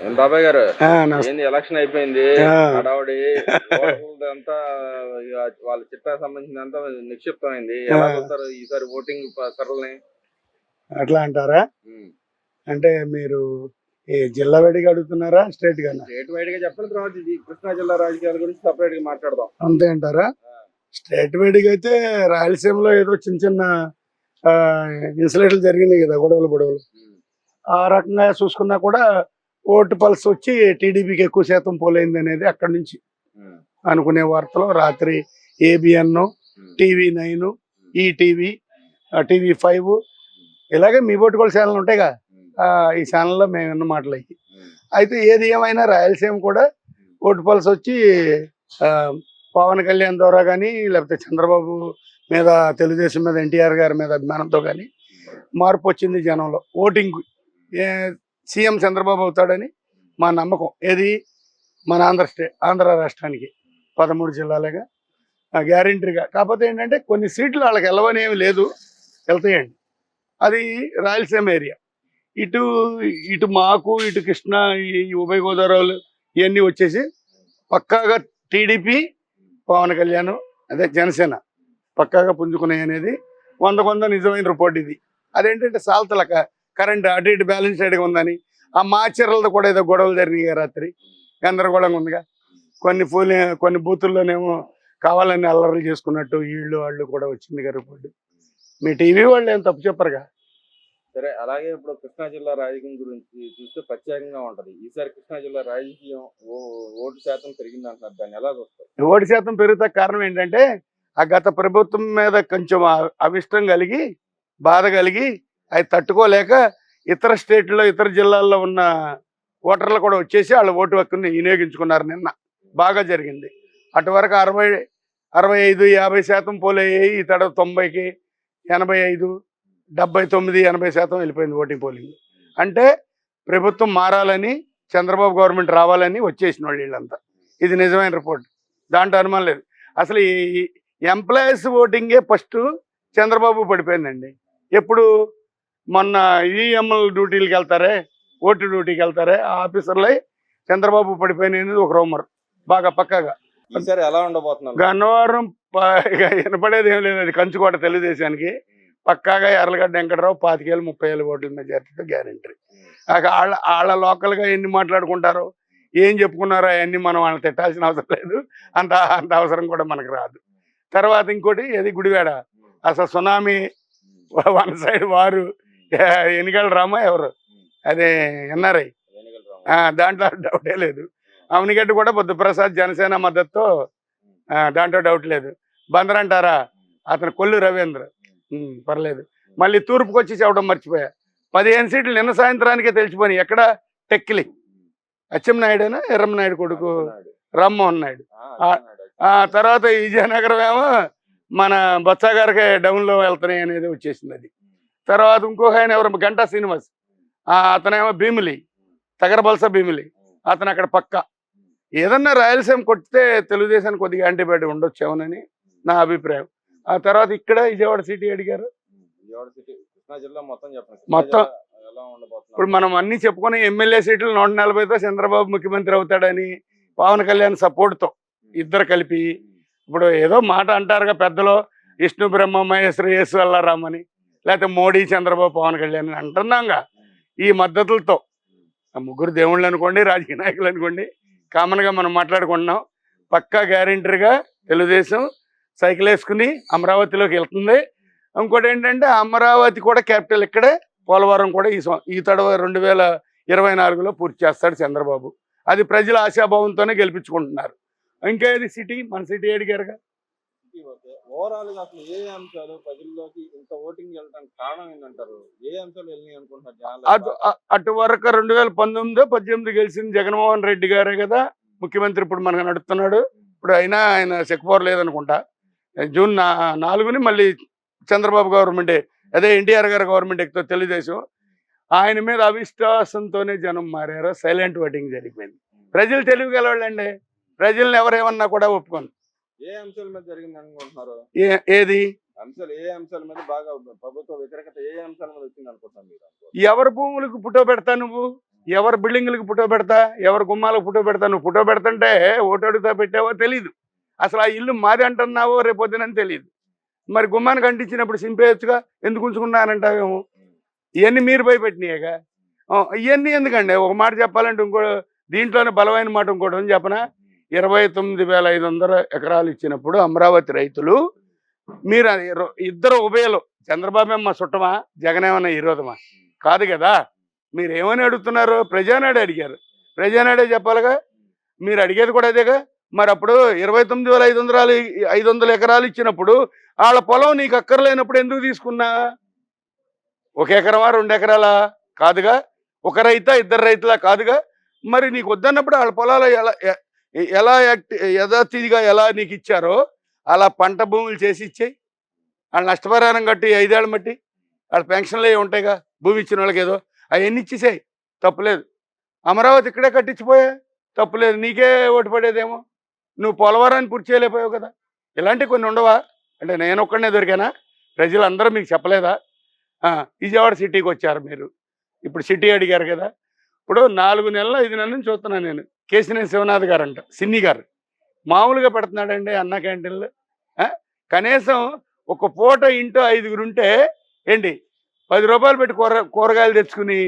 ఏం బాబాయ్ గారు నమస్తే. ఏంది ఎలక్షన్ అయిపోయింది ఆ! హడావుడి ఓటర్లదంతా ఇక వాళ్ళ చిట్టా సంబంధించినంతా నిక్షిప్తమైంది ఎలా ఆ! చూస్తారు ఈసారి ఓటింగ్ సరళని అట్లా అంటారా? అంటే మీరు ఏ జిల్లా వాడిగా అడుగుతున్నారా? స్టేట్ గానా? స్టేట్ వైడ్ గా చెప్పిన తర్వాత ఇది కృష్ణా జిల్లా రాజకీయాల గురించి సపరేట్ గా మాట్లాడదాం. అంతే అంటారా? స్టేట్ వైడ్‌గా అయితే రాయలసీమలో ఏదో చిన్న చిన్న ఇన్సిడెంట్లు జరిగినాయి కదా! గొడవలు. ఆ రకంగా చూసుకున్నా కూడా ఓటు పల్స్ వచ్చి టీడీపీకి ఎక్కువ శాతం పోలైందనేది అక్కడి నుంచి అనుకునే వార్తలు. రాత్రి ఏబిఎన్, టీవీ9, ఈటీవీ, టీవీ5 ఇలాగే మీ బోటి కూడా ఛానల్ ఉంటాయిగా. ఈ ఛానల్లో మేము విన్న మాటలు అయ్యి. అయితే ఏది ఏమైనా రాయలసీమ కూడా ఓటు పల్స్ వచ్చి పవన్ కళ్యాణ్ ద్వారా కానీ లేకపోతే చంద్రబాబు మీద, తెలుగుదేశం మీద, ఎన్టీఆర్ గారి మీద అభిమానంతో కానీ మార్పు వచ్చింది జనంలో. ఓటింగ్ సీఎం చంద్రబాబు అవుతాడని మా నమ్మకం. ఏది మన ఆంధ్ర రాష్ట్రానికి 13 జిల్లాలుగా గ్యారెంటీగా. కాకపోతే ఏంటంటే కొన్ని సీట్లు వాళ్ళకి వెళ్ళవనేమి లేదు, వెళ్తాయండి. అది రాయలసీమ ఏరియా. ఇటు మాకు ఇటు కృష్ణా ఈ ఉభయ గోదావరిలు ఇవన్నీ వచ్చేసి పక్కాగా టీడీపీ, పవన్ కళ్యాణ్, అదే జనసేన పక్కాగా పుంజుకున్నాయి అనేది 100% నిజమైన రిపోర్ట్ ఇది. అదేంటంటే సాల్తలక కరెంట్ అటు ఇటు బ్యాలెన్స్ సైడ్గా ఉందని. ఆ మాచర్లతో కూడా ఏదో గొడవలు జరిగినాయి రాత్రి, గందరగోళంగా ఉందిగా. కొన్ని బూతుల్లోనేమో కావాలని అల్లర్లు చేసుకున్నట్టు వాళ్ళు కూడా వచ్చిందిగా రిపోర్టు. మీ టీవీ వాళ్ళు ఏం తప్పు చెప్పరుగా. సరే, అలాగే ఇప్పుడు కృష్ణా జిల్లా రాజకీయం గురించి చూస్తే ప్రత్యేకంగా ఉంటది. ఈసారి కృష్ణా జిల్లా రాజకీయం ఓటు శాతం పెరిగింది అంటున్నారు, దాన్ని ఎలా చూస్తారు? ఓటు శాతం పెరుగుతా కారణం ఏంటంటే ఆ గత ప్రభుత్వం మీద కొంచెం అవిష్టం కలిగి, బాధ కలిగి, అది తట్టుకోలేక ఇతర స్టేట్లో, ఇతర జిల్లాల్లో ఉన్న ఓటర్లు కూడా వచ్చేసి వాళ్ళ ఓటు హక్కుని వినియోగించుకున్నారు. నిన్న బాగా జరిగింది. అటు వరకు 65-50% పోలయ్యాయి. ఈ తడ 90కి 85, 79, 80% వెళ్ళిపోయింది ఓటింగ్ పోలింగ్. అంటే ప్రభుత్వం మారాలని, చంద్రబాబు గవర్నమెంట్ రావాలని వచ్చేసిన వాళ్ళు వీళ్ళంతా. ఇది నిజమైన రిపోర్ట్, దాంట్లో అనుమానం లేదు. అసలు ఈ ఎంప్లాయీస్ ఓటింగే ఫస్ట్ చంద్రబాబు పడిపోయిందండి. ఎప్పుడు మొన్న ఈఎంఎల్ డ్యూటీలకు వెళ్తారే, ఓటు డ్యూటీకి వెళ్తారే, ఆ ఆఫీసర్లై చంద్రబాబు పడిపోయినది ఒక రూమర్ బాగా పక్కాగా. ఈసారి ఎలా ఉండబోతున్నారు? గన్నవరం వినపడేది ఏం లేదు. అది కంచుకోట తెలుగుదేశానికి. పక్కాగా ఎర్రగడ్డ వెంకటరావు 25,000-30,000 ఓట్ల మెజార్టీతో గ్యారెంటీ. వాళ్ళ లోకల్గా ఎన్ని మాట్లాడుకుంటారో, ఏం చెప్పుకున్నారో అవన్నీ మనం వాళ్ళని తిట్టాల్సిన అవసరం లేదు. అంత అవసరం కూడా మనకు రాదు. తర్వాత ఇంకోటి ఏది గుడివాడ, అసలు సునామీ వన్ సైడ్ వారు, ఎన్నికల రామా ఎవరు అదే ఎన్ఆర్ఐ, దాంట్లో డౌటే లేదు. అవనిగడ్డ కూడా బుద్ధప్రసాద్ జనసేన మద్దతుతో, దాంట్లో డౌట్ లేదు. బందర్ అంటారా, అతను కొల్లు రవీంద్ర, పర్లేదు. మళ్ళీ తూర్పుకి వచ్చి చెప్పడం మర్చిపోయా, 15 సీట్లు నిన్న సాయంత్రానికే తెలిసిపోయినాయి. ఎక్కడ టెక్కిలి అచ్చెన్నాయుడేనా, ఎర్రమ్మనాయుడు కొడుకు రామ్మోహన్ నాయుడు. తర్వాత విజయనగరం ఏమో మన బొత్స గారికి డౌన్లో వెళ్తున్నాయి అనేది వచ్చేసింది. అది తర్వాత ఇంకొక ఆయన ఎవరు, గంటా శ్రీనివాస్, అతనేమో భీమిలి, తగరబల్స భీమిలి, అతను అక్కడ పక్క. ఏదన్నా రాయలసీమ కొట్టితే తెలుగుదేశానికి కొద్దిగా యాంటీబయాటిక్ ఉండొచ్చేమోనని నా అభిప్రాయం. ఆ తర్వాత ఇక్కడ విజయవాడ సిటీ అడిగారు. మొత్తం ఇప్పుడు మనం అన్ని చెప్పుకునే ఎమ్మెల్యే సీట్లు 140తో చంద్రబాబు ముఖ్యమంత్రి అవుతాడని, పవన్ కళ్యాణ్ సపోర్ట్తో ఇద్దరు కలిపి. ఇప్పుడు ఏదో మాట అంటారుగా పెద్దలో, విష్ణు బ్రహ్మ మహేశ్వర యేసు అల్లారామని, లేకపోతే మోడీ చంద్రబాబు పవన్ కళ్యాణ్ అని అంటున్నాంగా. ఈ మద్దతులతో ముగ్గురు దేవుళ్ళు అనుకోండి, రాజకీయ నాయకులు అనుకోండి, కామన్గా మనం మాట్లాడుకుంటున్నాం. పక్కా గ్యారెంటీగా తెలుగుదేశం సైకిల్ వేసుకుని అమరావతిలోకి వెళ్తుంది. ఇంకోటి ఏంటంటే అమరావతి కూడా క్యాపిటల్ ఇక్కడే, పోలవరం కూడా ఈ తడవ 2024లో పూర్తి చేస్తాడు చంద్రబాబు. అది ప్రజల ఆశాభావంతోనే గెలిపించుకుంటున్నారు. ఇంకా ఏది సిటీ, మన సిటీ అడిగారుగా. ఓవరాల్ గా అసలు ఏ అంశాలు ప్రజల్లోకి ఇంత ఓటింగ్ వెళ్ళడానికి కారణం ఏంటంటారు? ఏ అంశాలు వెళ్ళినాయి అనుకుంటున్నారు? అటు వరకు 2019-18 గెలిచింది జగన్మోహన్ రెడ్డి గారే కదా ముఖ్యమంత్రి. ఇప్పుడు మనకు నడుస్తున్నాడు. ఇప్పుడు ఆయన సెక్పోర్ లేదనుకుంటా. జూన్ 4ని మళ్ళీ చంద్రబాబు గవర్నమెంటే, అదే ఎన్టీఆర్ గారి గవర్నమెంట్ ఎక్కువ తెలుగుదేశం. ఆయన మీద అవిశ్వాసంతోనే జనం మారారు. సైలెంట్ ఓటింగ్ జరిగిపోయింది. ప్రజలు తెలివి గలవాళ్ళండి, ప్రజల్ని ఎవరేమన్నా కూడా ఒప్పుకోను. ఏ అంశాల మీద జరిగింది అనుకుంటున్నారు? ఏది అంశాలు, ఏ అంశాల మీద బాగా ప్రభుత్వ వ్యతిరేకత ఏ అంశాల మీద వచ్చింది అనుకుంటున్నారు మీరు? ఎవరి భూములకు పుట్టో పెడతా నువ్వు? ఎవరి బిల్డింగ్లకు ఫోటో పెడతా, ఎవరి గుమ్మాలకు ఫోటో పెడతా. నువ్వు ఫోటో పెడుతుంటే ఓటు అడుగుతా పెట్టావో తెలీదు. అసలు ఆ ఇల్లు మాది అంటున్నావో రేపొద్దునని తెలియదు. మరి గుమ్మానికి అంటించినప్పుడు సింపేయచ్చుగా, ఎందుకు ఉంచుకున్నానంటావేమో. ఇవన్నీ మీరు భయపెట్టినాయేగా. ఇవన్నీ ఎందుకండి? ఒక మాట చెప్పాలంటే ఇంకో దీంట్లోనే బలమైన మాట ఇంకోటి అని చెప్పనా. 29,500 ఎకరాలు ఇచ్చినప్పుడు అమరావతి రైతులు మీరు ఇద్దరు ఉభయలు, చంద్రబాబు ఏమో సుట్టమా, జగన్ ఏమన్నా విరోధమా? కాదు కదా. మీరు ఏమని అడుగుతున్నారు? ప్రజానాడే అడిగారు. ప్రజానాడే చెప్పాలిగా. మీరు అడిగేది కూడా అదేగా. మరి అప్పుడు 29,500 ఎకరాలు ఇచ్చినప్పుడు వాళ్ళ పొలం నీకు అక్కర్లేనప్పుడు ఎందుకు తీసుకున్నా? 1 ఎకరమా 2 ఎకరాలా? కాదుగా. ఒక రైతా ఇద్దరు రైతులా? కాదుగా. మరి నీకు వద్దన్నప్పుడు వాళ్ళ పొలాలు ఎలా యథాతిథిగా ఎలా నీకు ఇచ్చారో అలా పంట భూములు చేసి ఇచ్చేయి. వాళ్ళు నష్టపరిహారం కట్టి 5 ఏళ్ళ మట్టి వాళ్ళ పెన్షన్లు అవి ఉంటాయిగా, భూమి ఇచ్చిన వాళ్ళకి ఏదో అవన్నీ ఇచ్చేసాయి, తప్పులేదు. అమరావతి ఇక్కడే కట్టించిపోయా, తప్పులేదు. నీకే ఓటు పడేదేమో. నువ్వు పోలవరాన్ని పూర్తి చేయలేకపోయావు కదా. ఇలాంటివి కొన్ని ఉండవా? అంటే నేను ఒక్కడనే దొరికానా? ప్రజలందరూ మీకు చెప్పలేదా? విజయవాడ సిటీకి వచ్చారు మీరు, ఇప్పుడు సిటీ అడిగారు కదా. ఇప్పుడు 4 నెలలు 5 నెలల నుంచి చూస్తున్నాను నేను. కేసినేని శివనాథ్ గారు అంట, సిన్ని గారు మామూలుగా పెడుతున్నాడండి అన్న క్యాంటీన్లు. కనీసం ఒక పూట ఇంటో 5గురు ఉంటే ఏంటి 10 రూపాయలు పెట్టి కూరగాయలు తెచ్చుకుని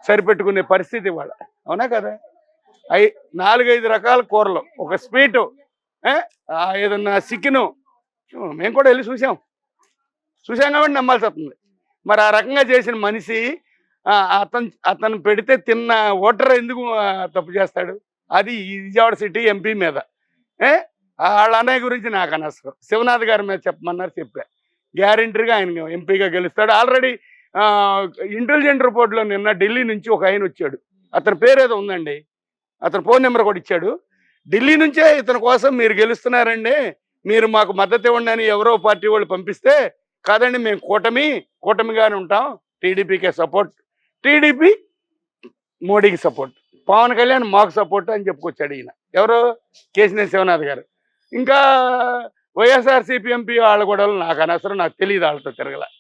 సరిపెట్టుకునే పరిస్థితి ఇవాళ. అవునా కదా? 4-5 రకాల కూరలు, ఒక స్వీటు, ఏదన్నా చికెను. మేము కూడా వెళ్ళి చూసాం కాబట్టి నమ్మాల్సి వస్తుంది. మరి ఆ రకంగా చేసిన మనిషి అతను పెడితే తిన్న ఓటర్ ఎందుకు తప్పు చేస్తాడు? అది విజయవాడ సిటీ ఎంపీ మీద. వాళ్ళ అన్నయ్య గురించి నాకు అనవసరం. శివనాథ్ గారి మీద చెప్పమన్నారు, చెప్పా. గ్యారెంటీగా ఆయన ఎంపీగా గెలుస్తాడు. ఆల్రెడీ ఇంటెలిజెంట్ రిపోర్ట్లో నిన్న ఢిల్లీ నుంచి ఒక ఆయన వచ్చాడు. అతని పేరు ఏదో ఉందండి, అతని ఫోన్ నెంబర్ కూడా ఇచ్చాడు. ఢిల్లీ నుంచే ఇతని కోసం మీరు గెలుస్తున్నారండి, మీరు మాకు మద్దతు ఇవ్వండి అని ఎవరో పార్టీ వాళ్ళు పంపిస్తే, కాదండి మేము కూటమిగానే ఉంటాం, టీడీపీకే సపోర్ట్, టీడీపీ మోడీకి సపోర్ట్, పవన్ కళ్యాణ్ మాకు సపోర్ట్ అని చెప్పుకొచ్చాడు ఈయన. ఎవరు? కేసినేని శివనాథ్ గారు. ఇంకా వైఎస్ఆర్సీపీ ఎంపీ వాళ్ళ గొడవలు నాకు అనవసరం, నాకు తెలియదు, వాళ్ళతో తిరగల.